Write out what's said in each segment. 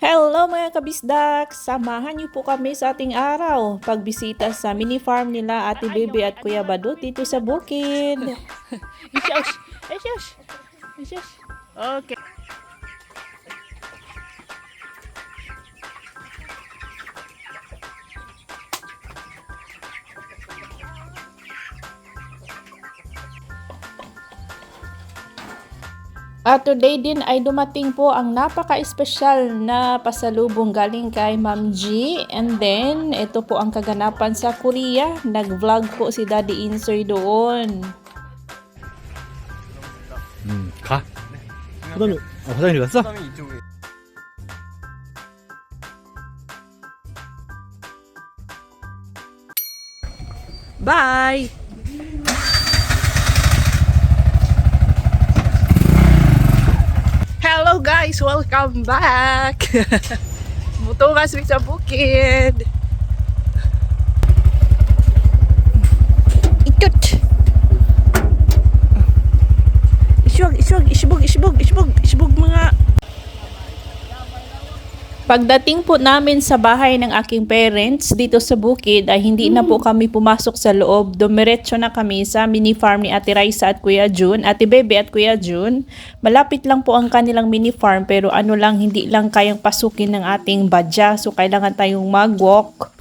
Hello mga kabisdak! Samahan niyo po kami sa ating araw pagbisita sa mini farm nila Ate Bebe at Kuya Badut dito sa bukid. Isyos! Isyos! Isyos! Okay. At today din ay dumating po ang napaka-espesyal na pasalubong galing kay Ma'am G. And then, ito po ang kaganapan sa Korea. Nag-vlog po si Daddy Insoy doon. 가. 화장실 갔어? Bye! Hello guys! Welcome back! Mutungas mi sa bukid! Ikot! Isbog mga... Pagdating po namin sa bahay ng aking parents dito sa bukid ay hindi na po kami pumasok sa loob. Dumiretso na kami sa mini farm ni Ate Raisa at Kuya Jun, Ate Bebe at Kuya Jun. Malapit lang po ang kanilang mini farm pero ano lang, hindi lang kayang pasukin ng ating badya. So kailangan tayong mag-walk.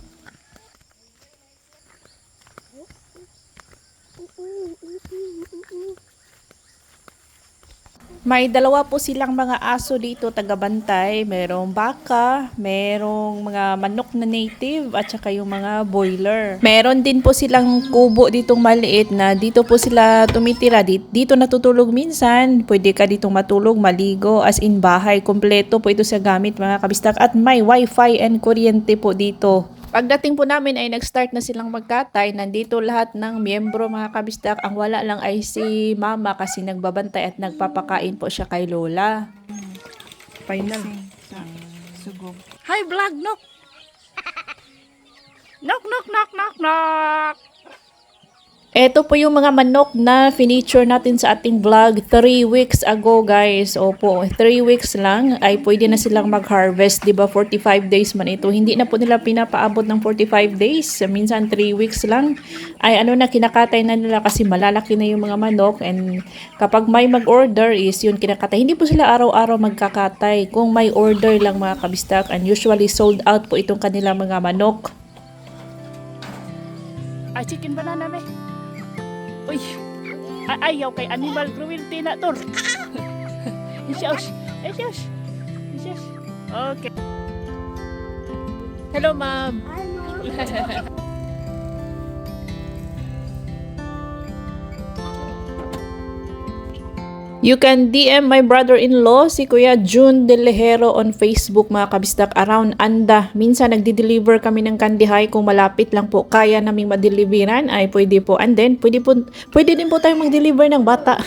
May dalawa po silang mga aso dito tagabantay. Merong baka, merong mga manok na native at saka yung mga boiler. Meron din po silang kubo ditong maliit na dito po sila tumitira. Dito natutulog minsan. Pwede ka ditong matulog, maligo, as in bahay. Kompleto po ito sa gamit mga kabistak at may wifi and kuryente po dito. Pagdating po namin ay nag-start na silang magkatay. Nandito lahat ng miyembro mga kabistak. Ang wala lang ay si mama kasi nagbabantay at nagpapakain po siya kay Lola. Final. Sugog. Hi vlog, nok! Nok, nok, nok, nok, nok! Ito po yung mga manok na finiture natin sa ating vlog 3 weeks ago guys. Opo, 3 weeks lang ay pwede na silang mag-harvest. Diba 45 days man ito. Hindi na po nila pinapaabot ng 45 days. Minsan 3 weeks lang. Ay ano na kinakatay na nila kasi malalaki na yung mga manok. And kapag may mag-order is yun kinakatay. Hindi po sila araw-araw magkakatay. Kung may order lang mga kabistak. And usually sold out po itong kanilang mga manok. Ay, chicken banana me. Uy! Ayaw kay animal cruelty na to. Isyos! Isyos! Isyos! Okay. Hello, ma'am. You can DM my brother-in-law, si Kuya Jun De Lejero on Facebook mga kabistak around Anda. Minsan nagdi-deliver kami ng kandihay kung malapit lang po kaya naming ma-deliveran ay pwede po. And then pwede din po tayong mag-deliver ng bata.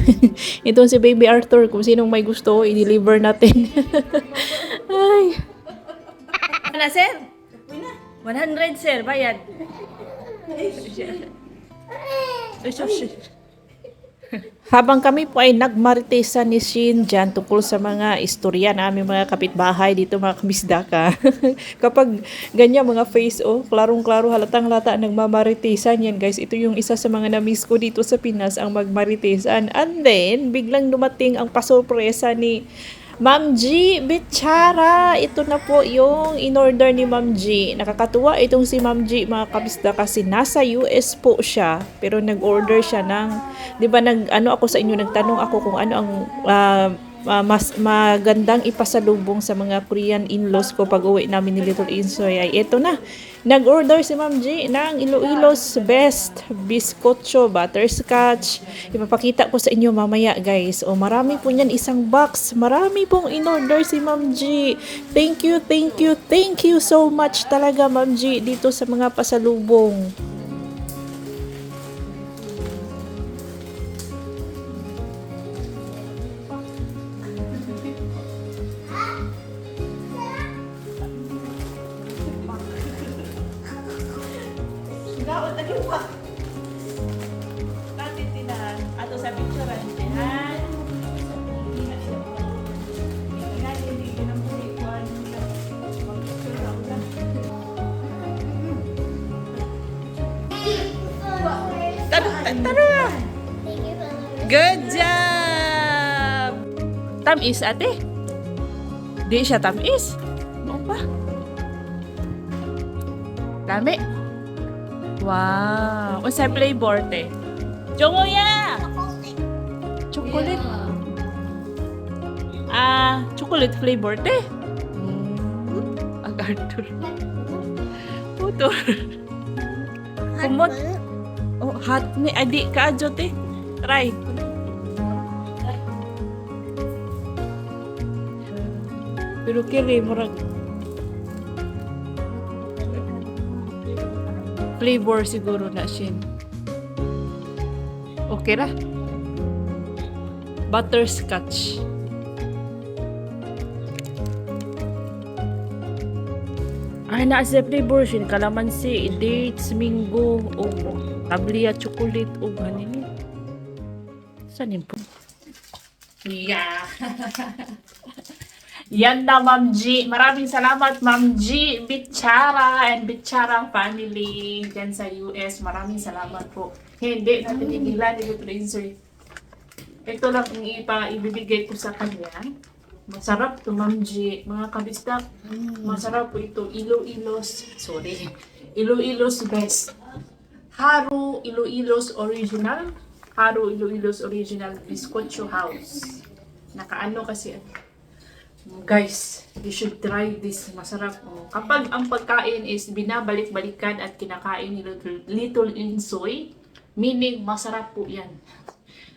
Ito si Baby Arthur kung sinong may gusto i-deliver natin. Ay. Ano, sir? 100, sir. Bayad. Habang kami po ay nagmaritesan ni Shin dyan tungkol sa mga istorya namin mga kapitbahay dito mga kabisdaka. Kapag ganyan mga face klarong-klaro halatang-halata nagmamaritesan yan guys. Ito yung isa sa mga na-miss ko dito sa Pinas ang magmaritesan. And then biglang dumating ang pasorpresa ni Ma'am G, Bichara, ito na po yung in-order ni Ma'am G. Nakakatuwa itong si Ma'am G, mga kabisda, kasi nasa US po siya. Pero nag-order siya ng, di ba ako sa inyo, nagtanong ako kung ano ang mas magandang ipasalubong sa mga Korean in-laws ko pag uwi namin ni Little Insoy. Ay ito na, nag-order si Ma'am G ng Iloilo's Best Biscocho Butterscotch. Ipapakita ko sa inyo mamaya guys. O marami po niyan, isang box. Marami pong in-order si Ma'am G. Thank you so much talaga Ma'am G dito sa mga pasalubong. Gaot lagi pa. Natin tinahan. Ato sa picturean. Tinahan. Hindi na siya. Hindi na siya. Hindi na siya. Tara! Good job! Tamis, ate? Di siya tamis. Ano ba? Dami. Wow. Unsa flavor, te? Chongoya! Chocolate. Chocolate flavor, te? Ang Arthur. Putol. Kumot. Oh, hot ni. Adi ka, adyo, te. Try. Pero kiri, murag flavor siguro na siya. Okay ra. Butterscotch. Ay, na sa flavor siya. Kalamansi, dates, mango, o tablia, chocolate, o ganin. Saan yun po? Yeah. Yan na, Ma'am G. Maraming salamat, Ma'am G. Bichara and Bichara family dyan sa US. Maraming salamat po. Hindi natin tigilan ni Tracer. Ito lang ang ibibigay ko sa kanya. Masarap to, Ma'am G. Mga kabistak, masarap po ito. Iloilos, sorry. Iloilos best. Haru Iloilos Original. Haru Iloilos Original Biscocho House. Nakaano kasi. Guys, you should try this. Masarap. Kapag ang pagkain is binabalik-balikan at kinakain ni Little Insoy, meaning masarap po yan.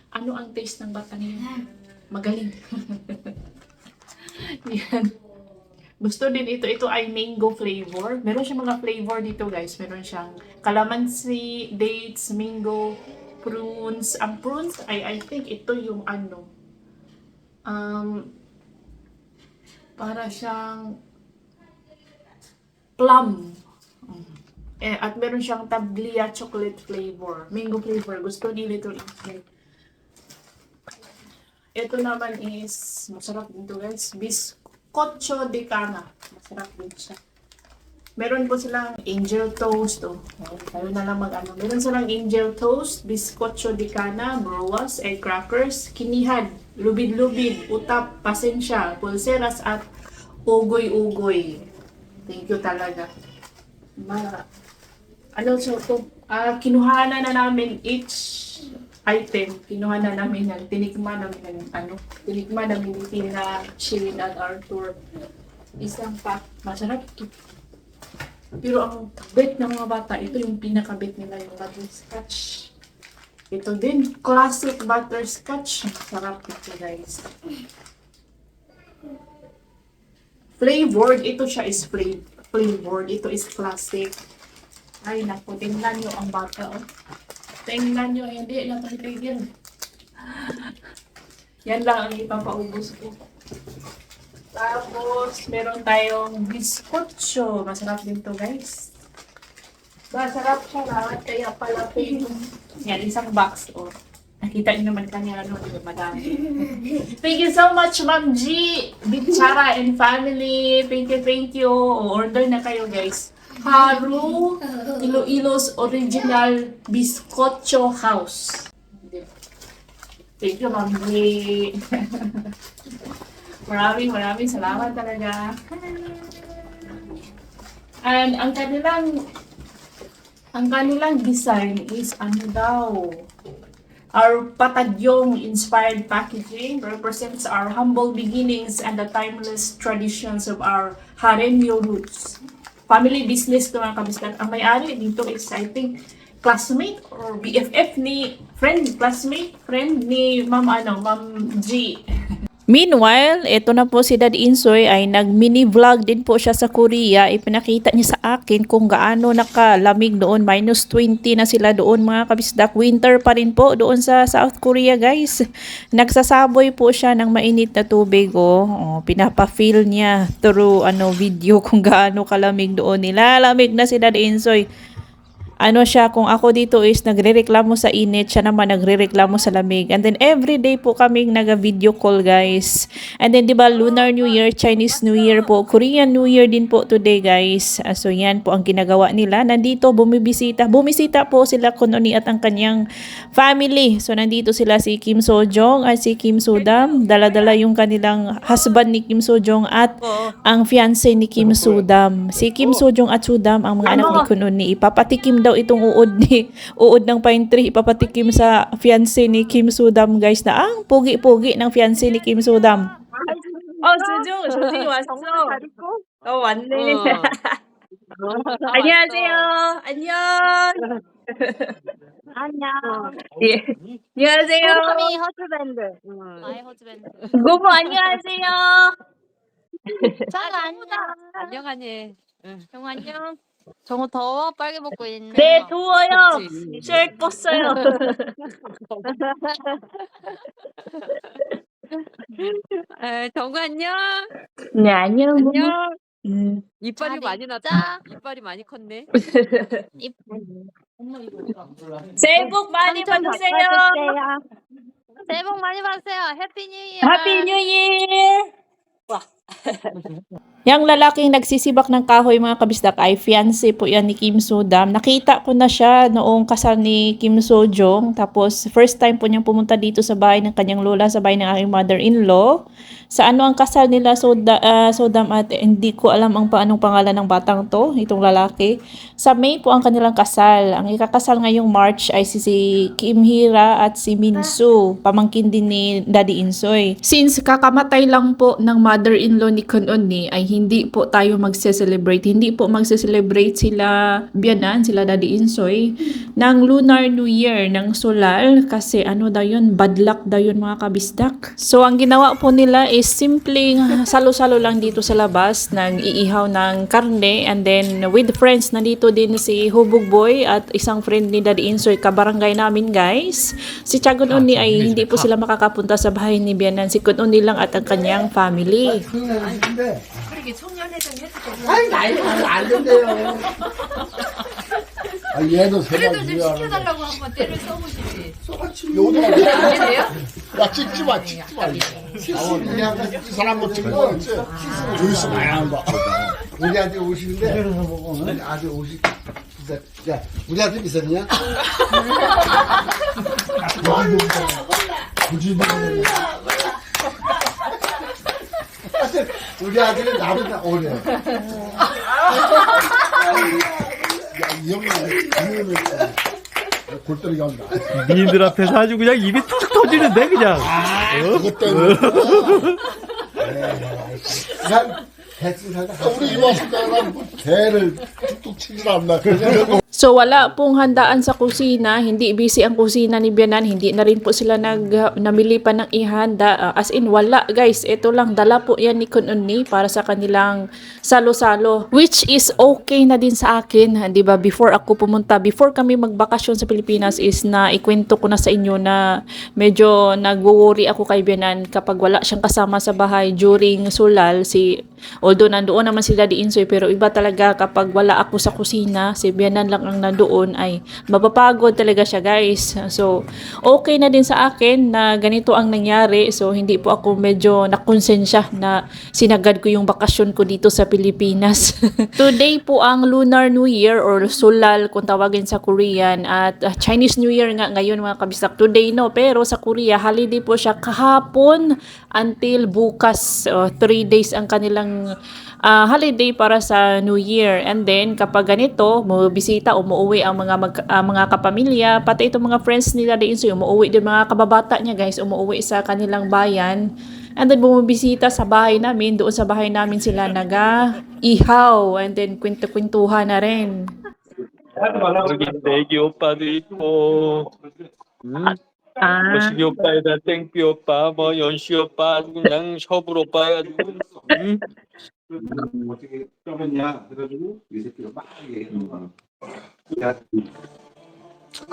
Ano ang taste ng bata niya? Magaling. Yan. Gusto din ito. Ito ay mango flavor. Meron siyang mga flavor dito, guys. Meron siyang calamansi, dates, mango, prunes. Ang prunes ay I think ito yung ano. Para siyang plum. At meron siyang tablia chocolate flavor. Mango flavor. Gusto ni Little Insoy. Ito naman is, masarap din to, guys. Biscocho de cana. Masarap din siya. Meron po silang angel toast. Oh. Tayo na lang mag-ano. Meron silang angel toast, biscocho de cana, broas, egg crackers, kinihad, lubid-lubid, utap, pasensya, pulseras, at ugoy-ugoy. Thank you talaga. Ano so ito? Kinuhanan na namin each item. Kinuha na namin yan. Tinikman namin ano. Tinikman namin yung na Shirin at Arthur. Isang pack. Masarap ito. Pero ang kabit ng mga bata, ito yung pinakabit nila, yung butterscotch. Ito din, classic butterscotch. Masarap ito, guys. Flavored, ito siya is flavored. Ito is classic. Ay, naku, tingnan nyo ang bata, oh. Tingnan nyo, hindi na tayo. Yan lang ang ipapaubos ko. Tapos, meron tayong biscocho. Masarap din to, guys. Masarap siya lahat, kaya pala po yung... Yan, isang box, oh. Nakita niyo naman kanya, ano, madami. Thank you so much, Ma'am G, Bichara and family. Thank you. Order na kayo, guys. Haru Iloilos Original Biscocho House. Thank you, Ma'am G. Maraming salamat talaga. And ang kanilang design is ano daw? Our Patagyong inspired packaging represents our humble beginnings and the timeless traditions of our Harenyo roots. Family business to, mga kabistan. Ang may-ari dito is, I think, classmate or BFF ni friend ni Ma'am G. Meanwhile, ito na po si Dad Insoy ay nag-mini vlog din po siya sa Korea. Ipinakita niya sa akin kung gaano nakalamig doon. -20 na sila doon, mga kabisdak. Winter pa rin po doon sa South Korea, guys. Nagsasaboy po siya ng mainit na tubig. Pinapa-feel niya through video kung gaano kalamig doon. Nilalamig na si Dad Insoy. Ano siya, kung ako dito is nagrereklamo sa init, siya naman nagrereklamo sa lamig. And then everyday po kaming naga-video call, guys. And then 'di ba Lunar New Year, Chinese New Year po, Korean New Year din po today, guys. So yan po ang ginagawa nila. Nandito bumisita po sila Kunoni at ang kanyang family. So nandito sila si Kim Sojong at si Kim Sodam. Dala-dala yung kanilang husband ni Kim Sojong at ang fiancé ni Kim Sodam. Si Kim Sojong at Sodam, ang mga anak ni Kunoni, ipapatikim daw itong uod ng pine tree, ipapatikim sa fiancé ni Kim Sodam, guys, na ang pogi-pogi ng fiancé ni Kim Sodam. 수정, 조진이 왔어. 왔네. 안녕하세요. 안녕. 안녕. 예. 안녕하세요. 고모미 허즈밴드. 아이 허즈밴드. 고모 안녕하세요. 짱 안녕. 안녕하니. 형 안녕. 정우 더워? 빨개 먹고 있네. 네, 더워요. 그치? 쉘 뻗어요. 정우 안녕. 네, 안녕. 안녕. 잘 이빨이 많이 있자. 났다. 이빨이 많이 컸네. 새해 복 많이 삼촌 받으세요. 바꿔줄게요. 새해 복 많이 받으세요. 해피 뉴 이어. Happy New Year. Yang lalaking nagsisibak ng kahoy, mga kabisdak, ay fiancé po yan ni Kim Sodam. Nakita ko na siya noong kasal ni Kim Sojong. Tapos first time po niyang pumunta dito sa bahay ng kanyang lola, sa bahay ng aking mother-in-law. Sa ano ang kasal nila Sodam, at hindi ko alam ang paanong pangalan ng batang to, itong lalaki. Sa May po ang kanilang kasal. Ang ikakasal ngayong March ay si Kim Hira at si Minsu, pamangkin din ni Daddy Insoy. Since kakamatay lang po ng mother-in-law ni Kunoni, ay hindi po tayo magse-celebrate. Hindi po magse-celebrate sila biyanan, sila Daddy Insoy, ng Lunar New Year, ng Solal, kasi ano daw yun, bad luck daw yun, mga kabisdak. So ang ginawa po nila is simpleng salo-salo lang dito sa labas, nag-iihaw ng karne, and then with friends, nandito din si Hubog Boy at isang friend ni Daddy Insoy, kabarangay namin, guys. Si Chagon Uni ay hindi po sila makakapunta sa bahay ni biyanan, si Kun Uni lang at ang kanyang family. 아니 나이 안 된대요. 아, 얘도 그래도 좀 시켜달라고 한번 때를 써보시지. 요도 안 돼요? 야 찍지 마 찍지 마. 그냥 이 사람 못 찍고 조회수 많이 한다. 우리한테 오시는데 아주 오시 야 우리한테 비쌌냐? 굳이 우리 아들은 나보다 어려. 야, 이 형님, 이놈의 골때리가 온다. 니들 앞에서 아주 그냥 입이 툭 터지는데, 그냥. 그것 때문에. 난 대충 살다. 우리 이모한테 개를 툭툭 치질 않나. 그래서 So wala pong handaan sa kusina, hindi busy ang kusina ni Bianan, hindi na rin po sila namili pa ng ihanda. As in wala, guys, ito lang, dala po yan ni Kununi para sa kanilang salo-salo. Which is okay na din sa akin, di ba? Before kami magbakasyon sa Pilipinas is na ikwento ko na sa inyo na medyo nag-worry ako kay Bianan kapag wala siyang kasama sa bahay during Sulal. Although nandoon naman si Daddy Insoy, pero iba talaga kapag wala ako sa kusina, si Bianan lang ang nandoon, ay mapapagod talaga siya, guys. So okay na din sa akin na ganito ang nangyari. So hindi po ako medyo nakonsensya na sinagad ko yung bakasyon ko dito sa Pilipinas. Today po ang Lunar New Year or Solal kung tawagin sa Korean, at Chinese New Year nga ngayon, mga kabistak. Today no, pero sa Korea holiday po siya kahapon until bukas. 3 days ang kanilang holiday para sa New Year. And then kapag ganito, bisita, umuwi ang mga kapamilya, pati itong mga friends ni Daddy Insoy, umuwi din, mga kababata niya, guys, umuwi sa kanilang bayan. And then bumibisita sa bahay namin, doon sa bahay namin sila naga-ihaw, and then kwento-kwentuhan na rin. 여기 내기 오빠도 있고, 거시기 오빠에다 땡삐 오빠, 뭐 연시 오빠, 아주 그냥 셔블 오빠 해가지고, 어떻게 떠겠냐 그래가지고 이 새끼가 막 얘기해.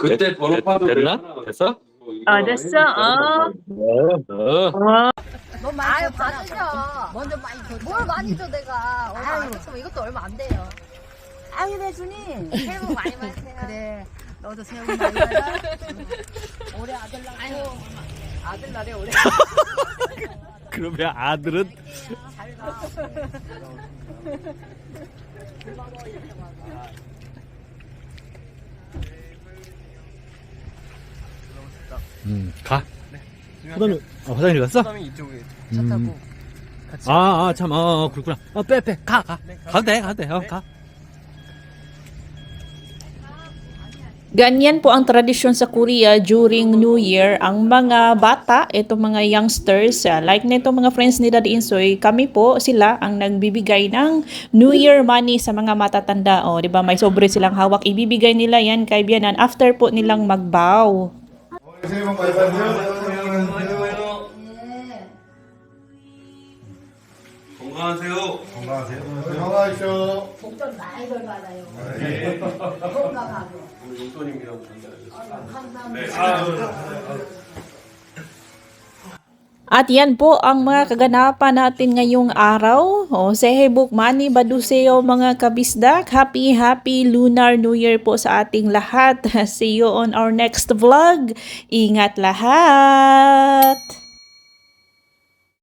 그때 됐나? 됐어? 됐어. 아유 받으셔. 먼저 많이 줘. 뭘 많이 줘 내가. 얼마 안 줬으면 이것도 얼마 안 돼요. 아유 대준이 새해 복 많이 받으세요. 그래. 너도 새해 복 많이 받아. 올해 아들 낳고 아들 날에 올해 그러면 아들은 가. 화장실, 화장실 갔어? 그다음에 이쪽에 차 타고 같이. 참, 그렇구나. 빼. 가. 가도 돼. 가. Ganyan po ang tradisyon sa Korea during New Year. Ang mga bata, itong mga youngsters, like nito mga friends ni Daddy Insoy, kami po sila ang nagbibigay ng New Year money sa mga matatanda. O, di ba may sobre silang hawak. Ibibigay nila yan kay biyanan after po nilang magbow. 새해 복 많이 받으세요. 건강하세요. 건강하십시오. 복돈 많이 받아요. 건강하고. 용돈님이라고 전달해주세요. 감사합니다. At yan po ang mga kaganapan natin ngayong araw. O, Sehebuk Mani Baduseo mga kabisdak. Happy Lunar New Year po sa ating lahat. See you on our next vlog. Ingat lahat!